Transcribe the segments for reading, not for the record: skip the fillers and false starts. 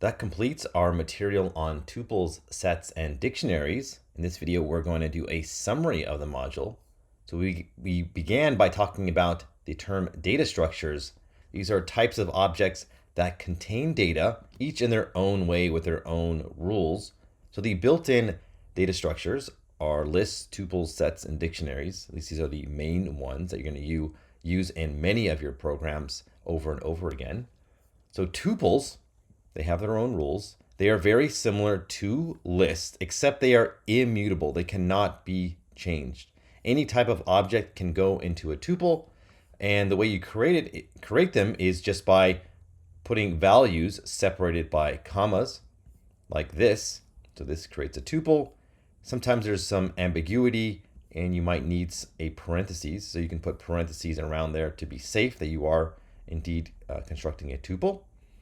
That completes our material on tuples, sets, and dictionaries. In this video, we're going to do a summary of the module. So we began by talking about the term data structures. These are types of objects that contain data, each in their own way with their own rules. So the built-in data structures are lists, tuples, sets, and dictionaries. At least these are the main ones that you're going to use in many of your programs over and over again. So tuples, they have their own rules. They are very similar to lists, except they are immutable. They cannot be changed. Any type of object can go into a tuple, and the way you create them is just by putting values separated by commas, like this. So this creates a tuple. Sometimes there's some ambiguity, and you might need a parentheses, so you can put parentheses around there to be safe that you are indeed constructing a tuple.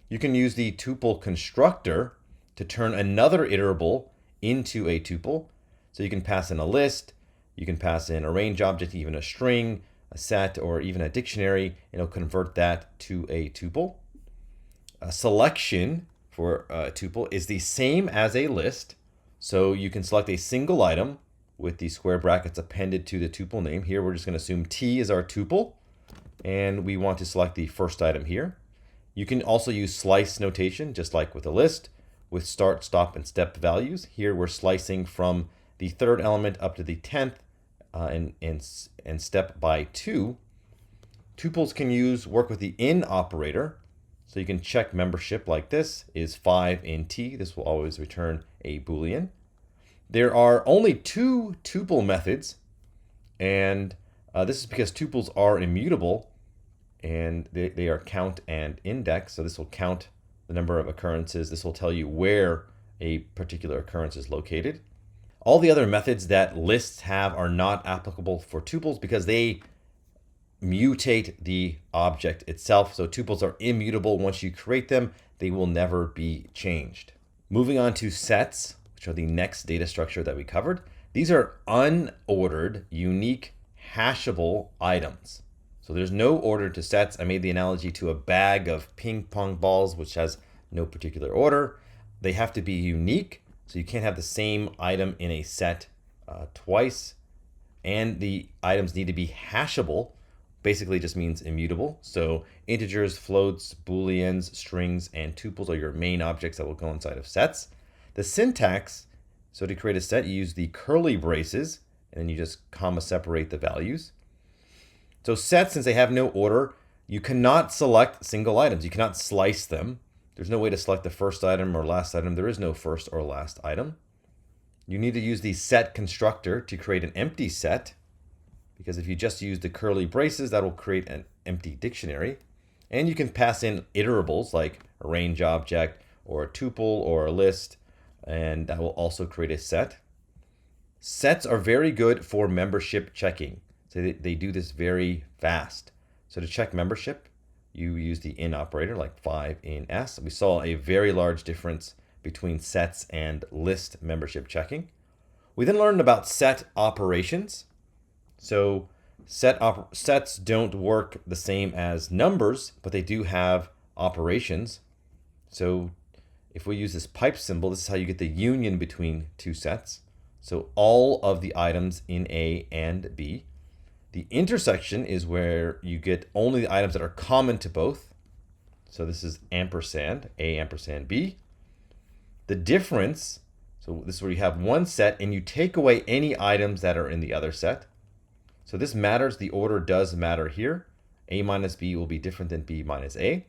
You can use the tuple constructor to turn another iterable into a tuple. So you can pass in a list, you can pass in a range object, even a string, a set, or even a dictionary, and it'll convert that to a tuple. A selection for a tuple is the same as a list. So you can select a single item with the square brackets appended to the tuple name. Here we're just going to assume T is our tuple, and we want to select the first item here. You can also use slice notation, just like with a list, with start, stop, and step values. Here we're slicing from the third element up to the 10th and step by 2. Tuples can work with the in operator. So you can check membership like this. Is 5 in T? This will always return a Boolean. There are only 2 tuple methods, and this is because tuples are immutable, and they are count and index. So this will count the number of occurrences. This will tell you where a particular occurrence is located. All the other methods that lists have are not applicable for tuples because they mutate the object itself. So tuples are immutable. Once you create them, they will never be changed. Moving on to sets, which are the next data structure that we covered. These are unordered, unique, hashable items. So there's no order to sets. I made the analogy to a bag of ping pong balls, which has no particular order. They have to be unique, so you can't have the same item in a set twice. And the items need to be hashable. Basically just means immutable. So integers, floats, booleans, strings, and tuples are your main objects that will go inside of sets. The syntax, so to create a set, you use the curly braces, and then you just comma separate the values. So sets, since they have no order, you cannot select single items. You cannot slice them. There's no way to select the first item or last item. There is no first or last item. You need to use the set constructor to create an empty set, because if you just use the curly braces, that will create an empty dictionary. And you can pass in iterables like a range object or a tuple or a list, and that will also create a set. Sets are very good for membership checking. So they do this very fast. So to check membership, you use the in operator like 5 in S. We saw a very large difference between sets and list membership checking. We then learned about set operations. So sets don't work the same as numbers, but they do have operations. So if we use this pipe symbol, this is how you get the union between two sets. So all of the items in A and B. The intersection is where you get only the items that are common to both. So this is ampersand, A ampersand B. The difference, so this is where you have one set and you take away any items that are in the other set. So this matters, the order does matter here. A minus B will be different than B minus A.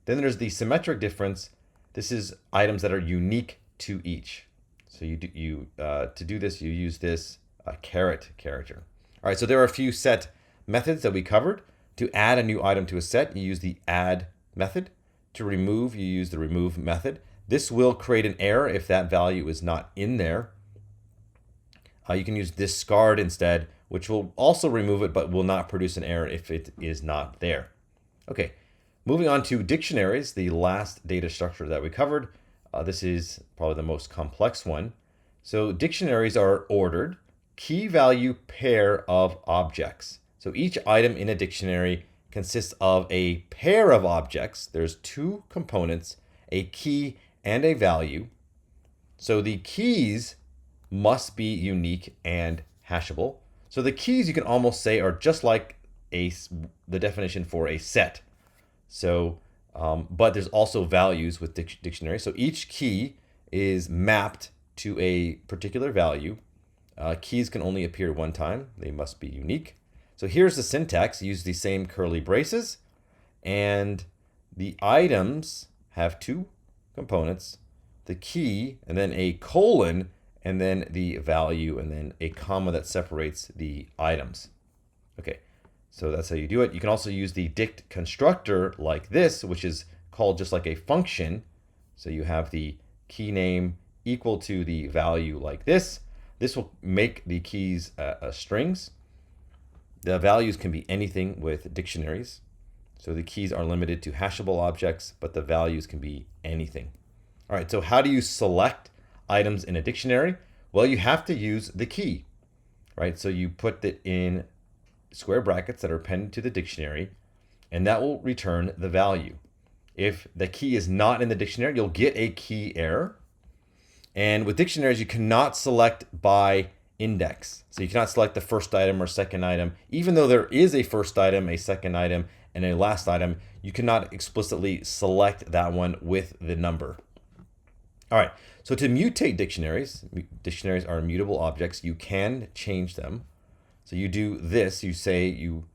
Then there's the symmetric difference. This is items that are unique to each. So to do this, you use this caret character. All right, so there are a few set methods that we covered. To add a new item to a set, you use the add method. To remove, you use the remove method. This will create an error if that value is not in there. You can use discard instead, which will also remove it, but will not produce an error if it is not there. Okay, moving on to dictionaries, the last data structure that we covered. This is probably the most complex one. So dictionaries are ordered key value pair of objects. So each item in a dictionary consists of a pair of objects. There's two components, a key and a value. So the keys must be unique and hashable. So the keys, you can almost say, are just like the definition for a set. So, but there's also values with dictionary. So each key is mapped to a particular value. Keys can only appear one time. They must be unique. So here's the syntax. Use the same curly braces. And the items have two components, the key, and then a colon, and then the value, and then a comma that separates the items. Okay, so that's how you do it. You can also use the dict constructor like this, which is called just like a function. So you have the key name equal to the value like this. This will make the keys strings. The values can be anything with dictionaries. So the keys are limited to hashable objects, but the values can be anything. All right, so how do you select items in a dictionary? Well, you have to use the key, right? So you put it in square brackets that are appended to the dictionary, and that will return the value. If the key is not in the dictionary, you'll get a key error. And with dictionaries, you cannot select by index. So you cannot select the first item or second item. Even though there is a first item, a second item, and a last item, you cannot explicitly select that one with the number. All right, so to mutate dictionaries are immutable objects. You can change them. So you do this, you say you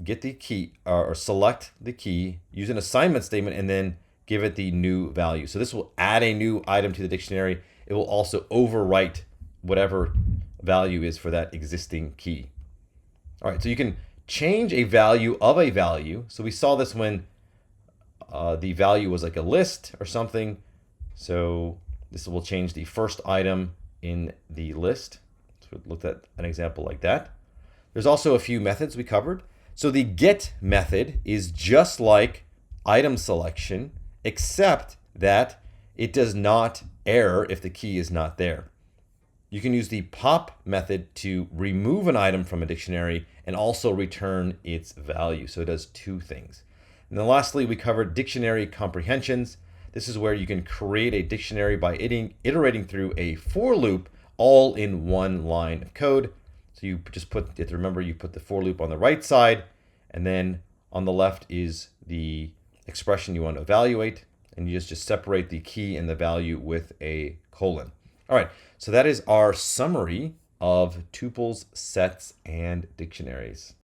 get the key or select the key, use an assignment statement, and then give it the new value. So this will add a new item to the dictionary. It will also overwrite whatever value is for that existing key. All right, so you can change a value of a value. So we saw this when the value was like a list or something. So this will change the first item in the list. So we looked at an example like that. There's also a few methods we covered. So the get method is just like item selection, except that it does not error if the key is not there. You can use the pop method to remove an item from a dictionary and also return its value. So it does two things. And then lastly, we covered dictionary comprehensions. This is where you can create a dictionary by iterating through a for loop all in one line of code. So you just remember you put the for loop on the right side, and then on the left is the expression you want to evaluate, and you just separate the key and the value with a colon. All right, so that is our summary of tuples, sets, and dictionaries.